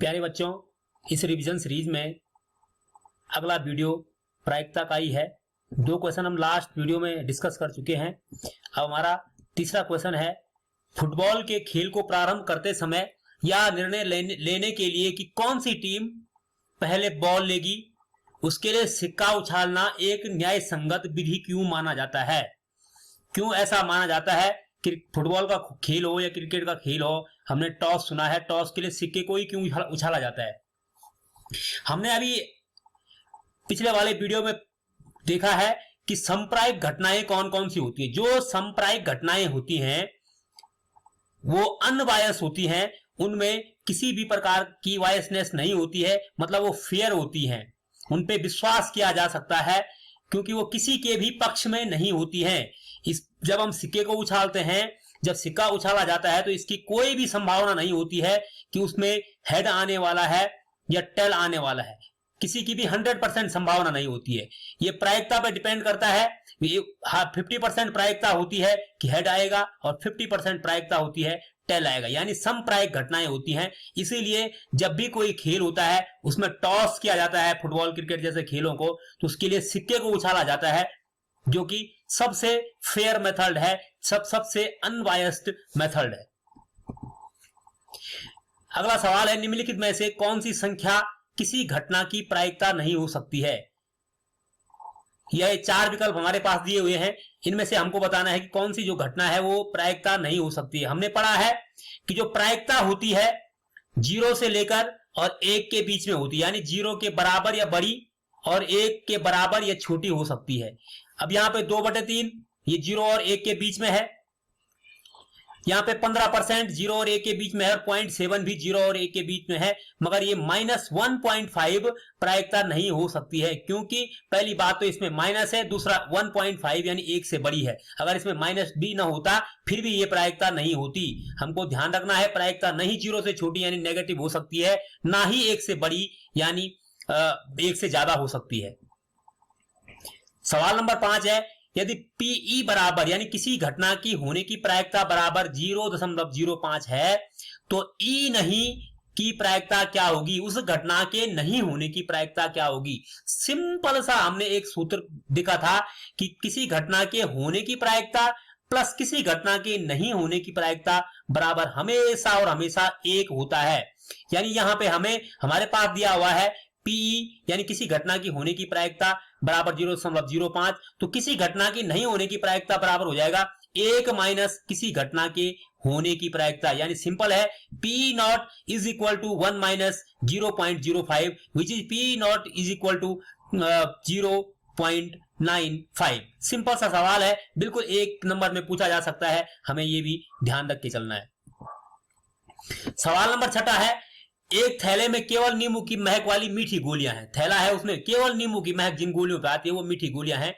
प्यारे बच्चों, इस रिवीजन सीरीज में अगला वीडियो प्रायिकता का ही है। 2 क्वेश्चन हम लास्ट वीडियो में डिस्कस कर चुके हैं। अब हमारा तीसरा क्वेश्चन है, फुटबॉल के खेल को प्रारंभ करते समय या निर्णय लेने के लिए कि कौन सी टीम पहले बॉल लेगी, उसके लिए सिक्का उछालना एक न्याय संगत विधि क्यों माना जाता है। क्यों ऐसा माना जाता है कि फुटबॉल का खेल हो या क्रिकेट का खेल हो, हमने टॉस सुना है, टॉस के लिए सिक्के को ही क्यों उछाला जाता है। हमने अभी पिछले वाले वीडियो में देखा है कि सांप्रदायिक घटनाएं कौन कौन सी होती है। जो सांप्रदायिक घटनाएं होती हैं वो अनबायस होती हैं, उनमें किसी भी प्रकार की बायसनेस नहीं होती है, मतलब वो फेयर होती हैं, उन पे विश्वास किया जा सकता है क्योंकि वो किसी के भी पक्ष में नहीं होती हैं। जब हम सिक्के को उछालते हैं, जब सिक्का उछाला जाता है तो इसकी कोई भी संभावना नहीं होती है कि उसमें हेड आने वाला है या टेल आने वाला है, किसी की भी 100% संभावना नहीं होती है। ये प्रायिकता पर डिपेंड करता है। 50% प्रायिकता होती है कि हेड आएगा और 50% प्रायिकता होती है टेल आएगा, यानी समप्रायिक घटनाएं होती हैं। इसीलिए जब भी कोई खेल होता है उसमें टॉस किया जाता है, फुटबॉल क्रिकेट जैसे खेलों को, तो उसके लिए सिक्के को उछाला जाता है, जो कि सबसे फेयर मेथड है, सबसे अनबायस्ड मेथड है। अगला सवाल है, निम्नलिखित में से कौन सी संख्या किसी घटना की प्रायिकता नहीं हो सकती है। यह 4 विकल्प हमारे पास दिए हुए हैं, इनमें से हमको बताना है कि कौन सी जो घटना है वो प्रायिकता नहीं हो सकती है। हमने पढ़ा है कि जो प्रायिकता होती है 0 से लेकर और 1 के बीच में होती है, यानी 0 के बराबर या बड़ी और 1 के बराबर या छोटी हो सकती है। अब यहां पे 2/3 ये 0 और 1 के बीच में है, यहां पे 15% 0 और 1 के बीच में है और 0.7 भी 0 और 1 के बीच में है, मगर ये -1.5 प्रायिकता नहीं हो सकती है, क्योंकि पहली बात तो इसमें माइनस है, दूसरा 1.5 यानी 1 से बड़ी है। अगर इसमें माइनस भी ना होता फिर भी ये प्रायिकता नहीं होती। हमको ध्यान रखना है, प्रायिकता नहीं 0 से छोटी यानी नेगेटिव हो सकती है, ना ही 1 से बड़ी यानी 1 से ज्यादा हो सकती है। सवाल नंबर 5 है, यदि पीई बराबर यानी किसी घटना की होने की प्रायिकता बराबर 0.05 है तो ई नहीं की प्रायिकता क्या होगी, उस घटना के नहीं होने की प्रायिकता क्या होगी। सिंपल सा हमने एक सूत्र देखा था कि किसी घटना के होने की प्रायिकता प्लस किसी घटना के नहीं होने की प्रायिकता बराबर हमेशा और हमेशा 1 होता है। यानी यहां पे हमारे पास दिया हुआ है पीई यानी किसी घटना की होने की प्रायिकता बराबर 0.05, तो किसी घटना की नहीं होने की प्रायिकता बराबर हो जाएगा 1 माइनस किसी घटना के होने की प्रायिकता। यानी सिंपल है, P naught is equal to 1 minus 0.05 which is P naught is equal to 0.95। Simple सा सवाल है, बिल्कुल 1 नंबर में पूछा जा सकता है, हमें यह भी ध्यान रख के चलना है। सवाल नंबर 6 है, एक थैले में केवल नींबू की महक वाली मीठी गोलियां हैं। थैला है, उसमें केवल नींबू की महक जिन गोलियों पे आती है वो मीठी गोलियां हैं।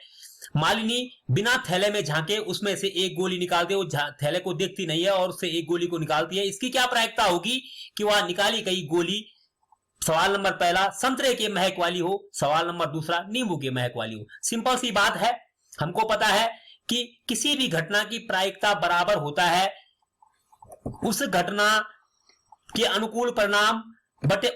मालिनी बिना थैले में झांके उसमें से एक गोली निकालते, वो थैले को देखती नहीं है और उससे एक गोली को निकालती है। इसकी क्या प्रायिकता होगी कि वह निकाली गई गोली, सवाल नंबर पहला संतरे के महक वाली हो, सवाल नंबर दूसरा नींबू के महक वाली हो। सिंपल सी बात है, हमको पता है कि किसी भी घटना की प्रायिकता बराबर होता है उस घटना के अनुकूल परिणाम बटे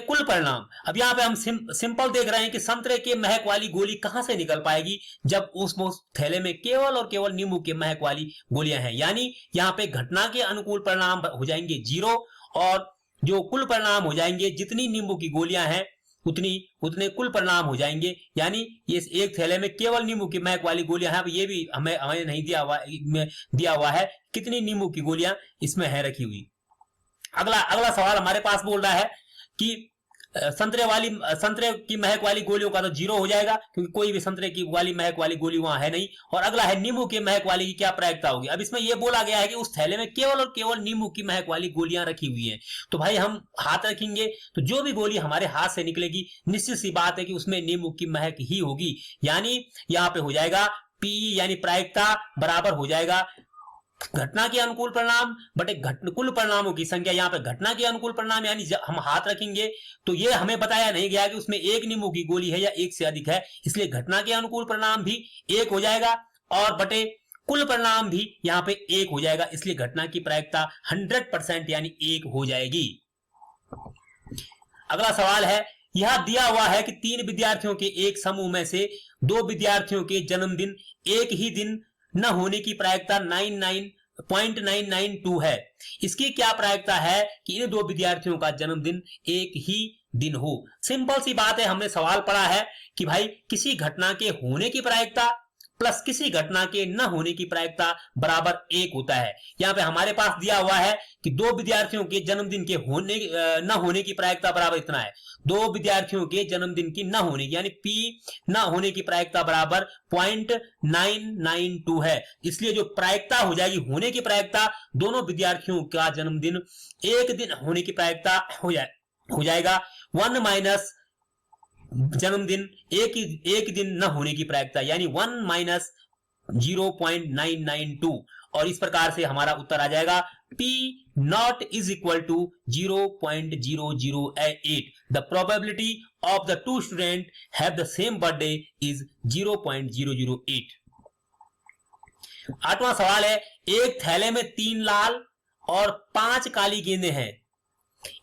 कुल परिणाम। अब यहां पे हम सिंपल देख रहे हैं कि संतरे के महक वाली गोली कहां से निकल पाएगी, जब उस थैले में केवल और केवल नींबू के महक वाली गोलियां हैं। यानी यहां पे घटना के अनुकूल परिणाम हो जाएंगे 0 और जो कुल परिणाम हो जाएंगे, जितनी नींबू की गोलियां हैं उतने कुल परिणाम हो जाएंगे। यानी ये एक थैले में केवल नींबू की महक वाली गोलियां हैं। अब ये भी हमें नहीं दिया हुआ है कितनी नींबू की गोलियां इसमें है रखी हुई। अगला सवाल हमारे पास बोल रहा है कि संतरे की महक वाली गोलियों का तो 0 हो जाएगा, क्योंकि कोई भी संतरे की वाली महक वाली गोली वहां है नहीं। और अगला है नींबू के महक वाली की क्या प्रायिकता होगी। अब इसमें यह बोला गया है कि उस थैले में केवल और केवल नींबू की महक वाली गोलियां रखी हुई हैं। तो भाई हम हाथ रखेंगे तो जो भी गोली हमारे हाथ से निकलेगी, निश्चित सी बात है कि उसमें नींबू की महक ही होगी। यानी यहां पे हो जाएगा पी यानी प्रायिकता बराबर हो जाएगा घटना के अनुकूल परिणाम बटे कुल परिणामों की संख्या। यहां पे घटना के अनुकूल परिणाम यानी जब हम हाथ रखेंगे तो ये हमें बताया नहीं गया कि उसमें 1 नींबू की गोली है या 1 से अधिक है, इसलिए घटना के अनुकूल परिणाम भी 1 हो जाएगा और बटे कुल परिणाम भी यहां पे 1 हो जाएगा, इसलिए घटना की प्रायिकता 100% यानी 1 हो जाएगी। अगला सवाल है, यह दिया हुआ है कि 3 विद्यार्थियों के एक समूह में से 2 विद्यार्थियों के जन्मदिन एक ही दिन न होने की प्रायिकता 99.992 है। इसकी क्या प्रायिकता है कि इन 2 विद्यार्थियों का जन्मदिन एक ही दिन हो। सिंपल सी बात है, हमने सवाल पढ़ा है कि भाई किसी घटना के होने की प्रायिकता प्लस किसी घटना के न होने की प्रायिकता बराबर 1 होता है। यहां पे हमारे पास दिया हुआ है कि 2 विद्यार्थियों के जन्मदिन के न होने की प्रायिकता बराबर इतना है। 2 विद्यार्थियों के जन्मदिन की न होने की यानी P न होने की प्रायिकता बराबर 0.992 है। इसलिए जो प्रायिकता हो जाएगी, होने की प्रायिकता, दोनों विद्यार्थियों का जन्मदिन एक दिन होने की प्रायिकता हो जाएगा 1 माइनस जन्मदिन एक दिन न होने की प्रायिकता यानी 1 माइनस 0.992 और इस प्रकार से हमारा उत्तर आ जाएगा P naught is equal to 0.008। The probability of the 2 student have the same birthday is 0.008। 8वां सवाल है, एक थैले में 3 लाल और 5 काली गेंदें हैं।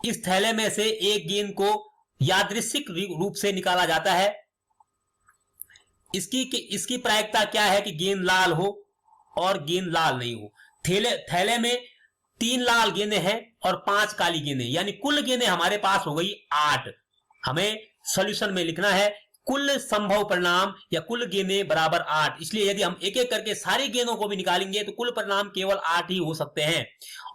इस थैले में से एक गेंद को यादृच्छिक रूप से निकाला जाता है। इसकी प्रायिकता क्या है कि गेंद लाल हो और गेंद लाल नहीं हो। थैले में 3 लाल गेंदें हैं और 5 काली गेंदें, यानी कुल गेंदें हमारे पास हो गई 8। हमें सॉल्यूशन में लिखना है कुल संभव परिणाम या कुल गेंदें बराबर 8। इसलिए यदि हम एक एक करके सारी गेंदों को भी निकालेंगे तो कुल परिणाम केवल 8 ही हो सकते हैं।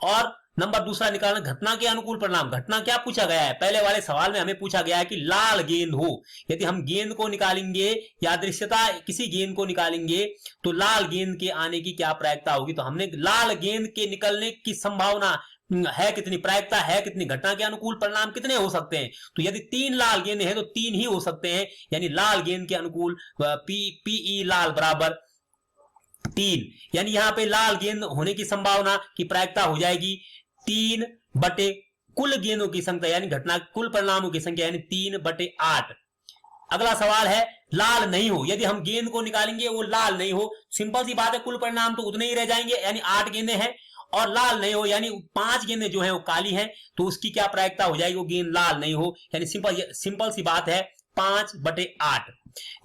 और नंबर दूसरा निकालना, घटना के अनुकूल परिणाम। घटना क्या पूछा गया है, पहले वाले सवाल में हमें पूछा गया है कि लाल गेंद हो। यदि हम गेंद को निकालेंगे, यादृच्छिकता किसी गेंद को निकालेंगे तो लाल गेंद के आने की क्या प्रायिकता होगी। तो हमने लाल गेंद के निकलने की संभावना है कितनी, प्रायिकता है कितनी, घटना के अनुकूल परिणाम कितने हो सकते हैं। तो यदि 3 लाल गेंद है तो 3 ही हो सकते हैं, यानी लाल गेंद के अनुकूल पीई लाल बराबर 3। यानी यहां पे लाल गेंद होने की संभावना की प्रायिकता हो जाएगी 3 बटे कुल गेंदों की संख्या यानी घटना कुल परिणामों की संख्या यानी 3 बटे 8। अगला सवाल है, लाल नहीं हो। यदि हम गेंद को निकालेंगे वो लाल नहीं हो, सिंपल सी बात है, कुल परिणाम तो उतने ही रह जाएंगे, यानी 8 गेंदें हैं और लाल नहीं हो, यानी 5 गेंदें जो है वो काली हैं, तो उसकी क्या प्रायिकता हो जाएगी, वो गेंद लाल नहीं हो, यानी सिंपल सी बात है 5 बटे 8।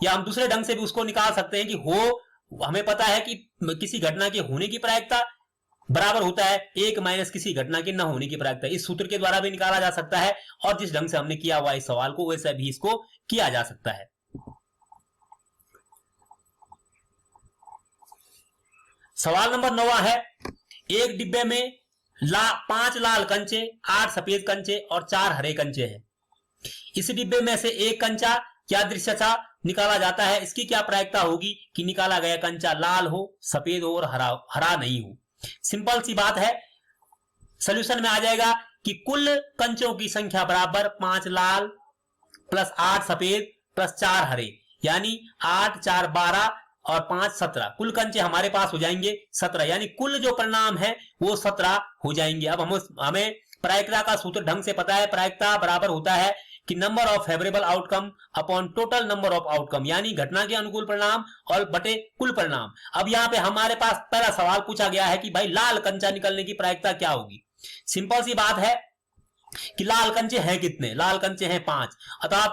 या हम दूसरे ढंग से भी उसको निकाल सकते हैं कि हो, हमें पता है कि किसी घटना के होने की प्रायिकता बराबर होता है 1 माइनस किसी घटना के न होने की प्रायिकता। इस सूत्र के द्वारा भी निकाला जा सकता है और जिस ढंग से हमने किया हुआ इस सवाल को वैसे भी इसको किया जा सकता है। सवाल नंबर 9 है, एक डिब्बे में 5 लाल कंचे, 8 सफेद कंचे और 4 हरे कंचे हैं। इस डिब्बे में से एक कंचा यादृच्छिकता निकाला जाता है। इसकी क्या प्रायिकता होगी कि निकाला गया कंचा लाल हो, सफेद हो और हरा नहीं हो। सिंपल सी बात है, सॉल्यूशन में आ जाएगा कि कुल कंचों की संख्या बराबर 5 लाल प्लस 8 सफेद प्लस 4 हरे, यानी 8 4 12 और 5 17। कुल कंचे हमारे पास हो जाएंगे 17, यानी कुल जो परिणाम है वो 17 हो जाएंगे। अब हमें प्रायिकता का सूत्र ढंग से पता है, प्रायिकता बराबर होता है कि number of favourable outcome upon total number of outcome, यानी घटना के अनुकूल परिणाम और बटे कुल परिणाम। अब यहाँ पे हमारे पास पहला सवाल पूछा गया है कि भाई लाल कंचा निकलने की प्रायिकता क्या होगी। सिंपल सी बात है कि लाल कंचे हैं कितने, लाल कंचे हैं 5, अतः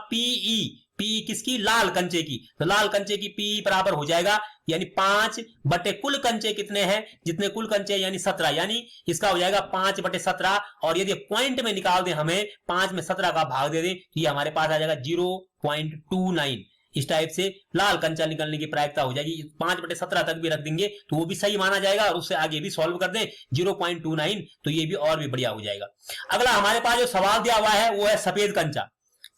पी किसकी, लाल कंचे की, तो लाल कंचे की पी बराबर हो जाएगा यानी 5 बटे कुल कंचे कितने हैं, जितने कुल कंचे यानी 17, यानी इसका हो जाएगा 5 बटे 17। और यदि पॉइंट में निकाल दें, हमें 5 में 17 का भाग दे दें तो ये हमारे पास आ जाएगा 0.29। इस टाइप से लाल कंचा निकलने की प्रायिकता हो जाएगी। 5 बटे 17 तक भी रख देंगे तो वो भी सही माना जाएगा और उससे आगे भी सॉल्व कर दें 0.29 तो ये भी और भी बढ़िया हो जाएगा। अगला हमारे पास जो सवाल दिया हुआ है वो है सफेद कंचा।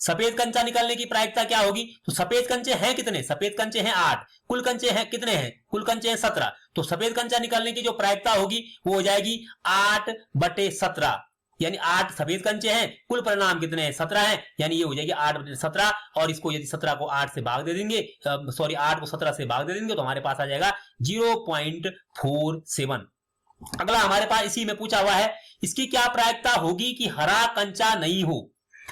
सफेद कंचा निकलने की प्रायिकता क्या होगी, तो सफेद कंचे हैं कितने, सफेद कंचे हैं 8, कुल कंचे हैं कितने हैं, कुल कंचे हैं 17, तो सफेद कंचा निकलने की जो प्रायिकता होगी वो हो जाएगी 8 बटे 17, यानी 8 सफेद कंचे हैं, कुल परिणाम कितने हैं 17 हैं, यानी ये हो जाएगी 8 बटे 17। और इसको यदि 17 को 8 से भाग दे देंगे, 8 को 17 से भाग दे देंगे तो हमारे पास आ जाएगा 0.47। अगला हमारे पास इसी में पूछा हुआ है, इसकी क्या प्रायिकता होगी कि हरा कंचा नहीं हो,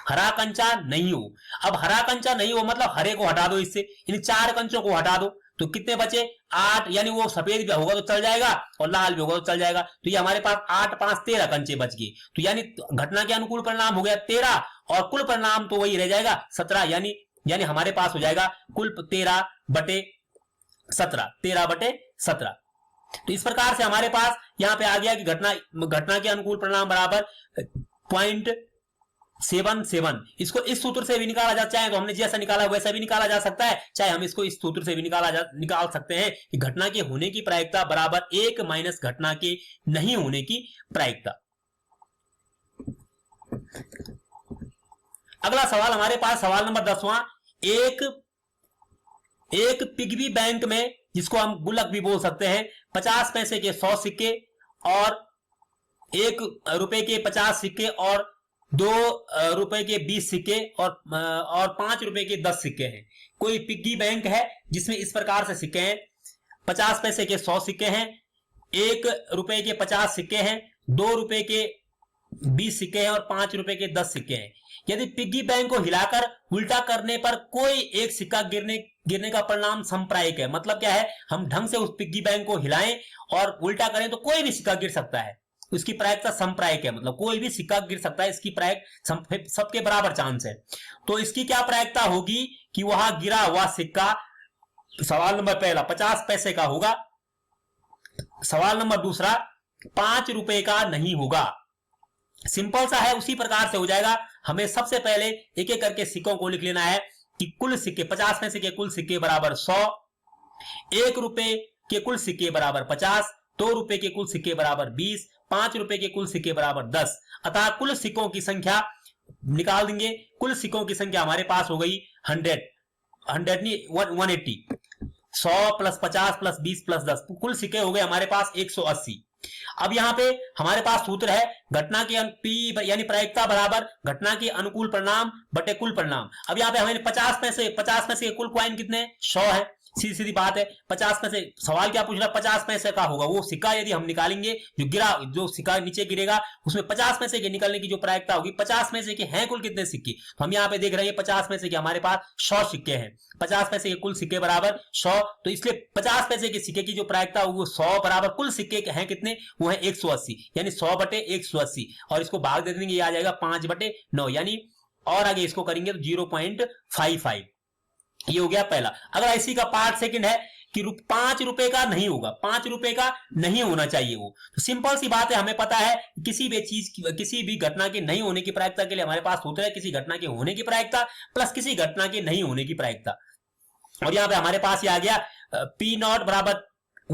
हरा कंचा नहीं हो। अब हरा कंचा नहीं हो मतलब हरे को हटा दो इससे, इन 4 कंचों को हटा दो तो कितने बचे 8, यानी वो सफेद भी होगा तो चल जाएगा और लाल भी होगा तो चल जाएगा। तो ये हमारे पास 8 5 13 कंचे बच गए। तो यानी घटना के अनुकूल परिणाम हो गया 13 और कुल परिणाम तो वही रह जाएगा 17, यानी हमारे पास हो जाएगा कुल 13/17। तो इस प्रकार से हमारे पास यहां पे आ गया कि घटना के अनुकूल परिणाम बराबर 0.77। इसको इस सूत्र से भी निकाला जा, चाहे तो हमने जैसा निकाला वैसा भी निकाला जा सकता है, चाहे हम इसको इस सूत्र से भी निकाल सकते हैं कि घटना के होने की प्रायिकता बराबर 1 माइनस घटना के नहीं होने की प्रायिकता। अगला सवाल हमारे पास सवाल नंबर 10वां। एक पिग्गी बैंक में, जिसको हम गुल्लक भी बोल सकते हैं, 50 पैसे के 100 सिक्के और 1 रुपए के 50 सिक्के और 2 रुपए के 20 सिक्के और 5 रुपए के 10 सिक्के हैं। कोई पिग्गी बैंक है जिसमें इस प्रकार से सिक्के हैं, 50 पैसे के 100 सिक्के हैं, 1 रुपए के 50 सिक्के हैं, 2 रुपए के 20 सिक्के हैं और 5 रुपए के 10 सिक्के हैं। यदि पिग्गी बैंक को हिलाकर उल्टा करने पर कोई एक सिक्का गिरने का परिणाम समप्रायिक है, मतलब क्या है, हम ढंग से उस पिग्गी बैंक को हिलाएं और उल्टा करें तो कोई भी सिक्का गिर सकता है, उसकी प्रायिकता समप्रायिक है, मतलब कोई भी सिक्का गिर सकता है, इसकी प्रायिक सबके बराबर चांस है। तो इसकी क्या प्रायिकता होगी कि वहां गिरा हुआ सिक्का, सवाल नंबर पहला 50 पैसे का होगा, सवाल नंबर दूसरा 5 रुपए का नहीं होगा। सिंपल सा है, उसी प्रकार से हो जाएगा। हमें सबसे पहले एक एक करके सिक्कों को लिख लेना है कि कुल सिक्के 50 पैसे के कुल सिक्के बराबर 100, 1 रुपए के कुल सिक्के बराबर 50, 2 रुपए के कुल सिक्के बराबर 20, 5 रुपए के कुल सिक्के बराबर 10। अतः कुल सिक्कों की संख्या निकाल देंगे। कुल सिक्कों की संख्या हमारे पास हो गई 100 नहीं 180, 100 प्लस 50 प्लस 20 प्लस 10, कुल सिक्के हो गए हमारे पास 180। अब यहां पे हमारे पास सूत्र है घटना के पी यानी प्रायिकता बराबर घटना के अनुकूल परिणाम बटे कुल परिणाम। अब यहां पे हमें 50 पैसे के कुल कॉइन कितने 100 है, सीधी सीधी बात है। 50 पैसे, सवाल क्या पूछ रहा है, 50 पैसे का होगा वो सिक्का, यदि हम निकालेंगे जो सिक्का नीचे गिरेगा उसमें 50 पैसे के निकलने की जो प्रायिकता होगी, 50 पैसे के हैं कुल कितने सिक्के, तो हम यहाँ पे देख रहे हैं 50 पैसे के हमारे पास 100 सिक्के हैं, 50 पैसे के कुल सिक्के बराबर 100, तो इसलिए 50 पैसे के सिक्के की जो प्रायिकता होगी वो 100 बराबर कुल सिक्के के हैं कितने, वो है 180, यानी 100/180 और इसको भाग दे देंगे, ये आ जाएगा 5/9, यानी और आगे इसको करेंगे तो 0.55। ये हो गया पहला। अगर इसी का पार्ट सेकंड है कि 5 रुपए का नहीं होगा, 5 रुपए का नहीं होना चाहिए वो, तो सिंपल सी बात है, हमें पता है किसी भी घटना के नहीं होने की प्रायिकता के लिए हमारे पास होता है किसी घटना के होने की प्रायिकता प्लस किसी घटना के नहीं होने की प्रायिकता। और यहां पे हमारे पास ये आ गया P0 बराबर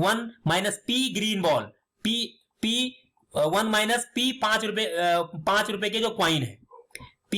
1 minus P green ball, P 1 minus P 5 रुपए के जो क्वाइन है, P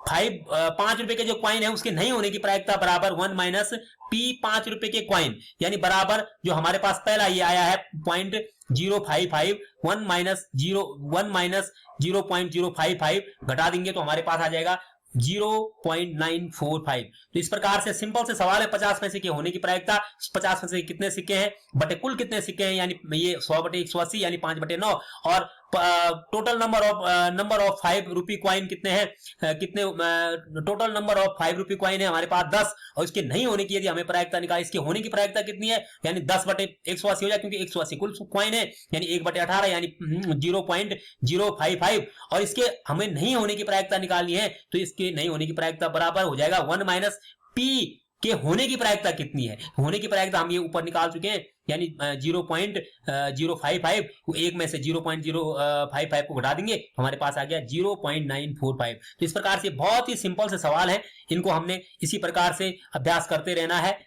5 रुपए के जो क्वाइन है उसके नहीं होने की प्रायिकता बराबर 1 माइनस P 5 रुपए के क्वाइन, यानी बराबर जो हमारे पास पहला ये आया है 0.055, 1 माइनस 0.055 घटा देंगे तो हमारे पास आ जाएगा 0.945। तो इस प्रकार से सिंपल से सवाल है 50 पैसे के होने की प्रायिकता, 50 पैसे के कितने सिक्के हैं बटे कुल कितने सिक्के हैं, यानी ये 100/180 यानी 5/9, और total number of 5 rupee coin कितने हैं, total number of 5 rupee coin है हमारे पास 10, और इसके नहीं होने की यदि हमें प्रायिकता निकाली, इसके होने की प्रायिकता कितनी है, यानी 10/180 हो जाए, क्योंकि 180 कुल क्वाइन है, यानी 1/18 यानी 0.055, और इसके हमें नहीं होने की प्रायिकता निकालनी है, तो इसके नहीं होने की प्रायिकता बराबर हो जाएगा 1 माइनस पी के होने की प्रायिकता कितनी है, होने की प्रायिकता हम ये ऊपर निकाल चुके हैं, यानी 0.055, एक में से 0.055 को घटा देंगे हमारे पास आ गया 0.945। तो इस प्रकार से बहुत ही सिंपल से सवाल है, इनको हमने इसी प्रकार से अभ्यास करते रहना है।